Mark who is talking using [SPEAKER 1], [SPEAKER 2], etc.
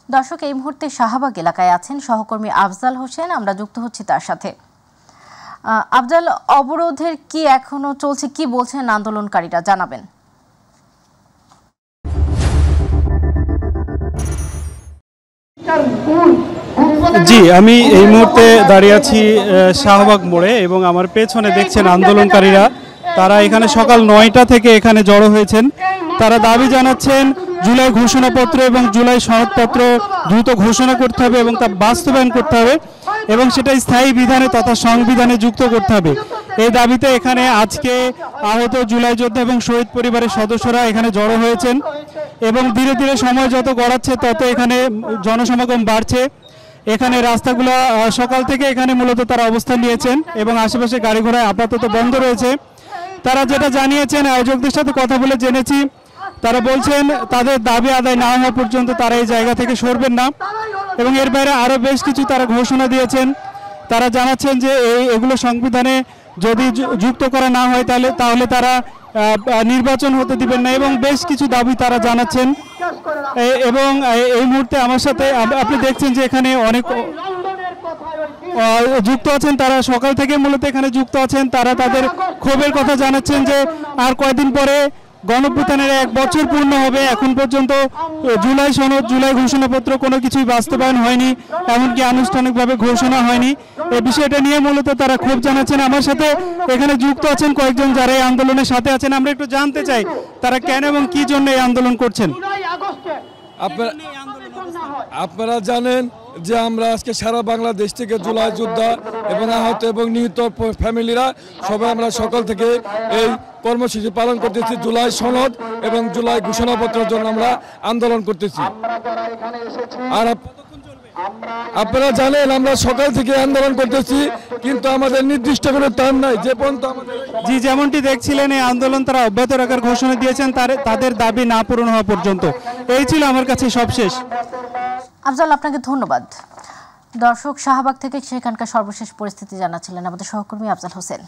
[SPEAKER 1] দর্শক, এই মুহূর্তে শাহবাগ এলাকায় আছেন সহকর্মী আফজাল হোসেন, আমরা যুক্ত হচ্ছি তার সাথে। আফজাল, অবরোধের কি এখনো চলছে, কি বলছেন আন্দোলনকারীরা, জানাবেন।
[SPEAKER 2] জি, আমি এই মুহূর্তে দাঁড়িয়ে আছি শাহবাগ মোড়ে এবং আমার পেছনে দেখছেন আন্দোলনকারীরা, তারা এখানে সকাল 9টা থেকে এখানে জড়ো হয়েছেন। তারা দাবি জানাচ্ছেন জুলাই ঘোষণাপত্র এবং জুলাই সনদপত্র দ্রুত ঘোষণা করতে হবে এবং তা বাস্তবায়ন করতে হবে এবং সেটা স্থায়ী বিধানে তথা সংবিধানে যুক্ত করতে হবে। এই দাবিতে এখানে আজকে আহত জুলাই যোদ্ধা এবং শহীদ পরিবারের সদস্যরা এখানে জড়ো হয়েছেন এবং ধীরে ধীরে সময় যত গড়াচ্ছে তত এখানে জনসমাগম বাড়ছে। এখানে রাস্তাগুলো সকাল থেকে এখানে মূলত তারা অবস্থান নিয়েছেন এবং আশেপাশে গাড়ি ঘোড়া আপাতত বন্ধ রয়েছে। তারা যেটা জানিয়েছেন, আয়োজকদের সাথে কথা বলে জেনেছি, তারা বলছেন তাদের দাবি আদায় না হওয়া পর্যন্ত তারা এই জায়গা থেকে সরবেন না এবং এর বাইরে আরও বেশ কিছু তারা ঘোষণা দিয়েছেন। তারা জানাচ্ছেন যে এগুলো সংবিধানে যদি যুক্ত করা না হয় তাহলে তারা নির্বাচন হতে দিবেন না এবং বেশ কিছু দাবি তারা জানাচ্ছেন। এবং এই মুহূর্তে আমার সাথে আপনি দেখছেন যে এখানে অনেক যুক্ত আছেন, তারা সকাল থেকে মূলত এখানে যুক্ত আছেন। তারা তাদের ক্ষোভের কথা জানাচ্ছেন যে আর কয়েকদিন পরে গণঅভ্যুত্থানের 1 বছর পূর্ণ হবে, এখন পর্যন্ত জুলাই সনদ জুলাই ঘোষণাপত্র কোনো কিছুই বাস্তবায়ন হয়নি, এমনকি আনুষ্ঠানিকভাবে ঘোষণা হয়নি। এই বিষয়টা নিয়ে মূলত তারা ক্ষোভ জানাচ্ছেন। আমার সাথে এখানে যুক্ত আছেন কয়েকজন যারা এই আন্দোলনের সাথে আছেন। আমরা একটু জানতে চাই তারা কেন এবং কি জন্য এই আন্দোলন করছেন।
[SPEAKER 3] আপনারা জানেন যে আমরা আজকে সারা বাংলাদেশ থেকে জুলাই যোদ্ধা এবং আহত এবং নিহত ফ্যামিলিরা সবাই আমরা সকাল থেকে এই কর্মসূচি পালন করতেছি। জুলাই সনদ এবং জুলাই ঘোষণাপত্রের জন্য আমরা আন্দোলন করতেছি। আর আপনারা জানেন আমরা সকাল থেকে আন্দোলন করতেছি, কিন্তু আমাদের নির্দিষ্ট কোনো টাইম নাই যে পর্যন্ত আমাদের।
[SPEAKER 2] জি, যেমনটি দেখছিলেন এই আন্দোলন তারা অব্যাহত রাখার ঘোষণা দিয়েছেন তাদের দাবি না পূরণ হওয়া পর্যন্ত। এই ছিল আমার কাছে সবশেষ।
[SPEAKER 1] আফজাল, আপনাকে ধন্যবাদ। দর্শক, শাহবাগ থেকে সেখানকার সর্বশেষ পরিস্থিতি জানাচ্ছিলেন আমাদের সহকর্মী আফজাল হোসেন।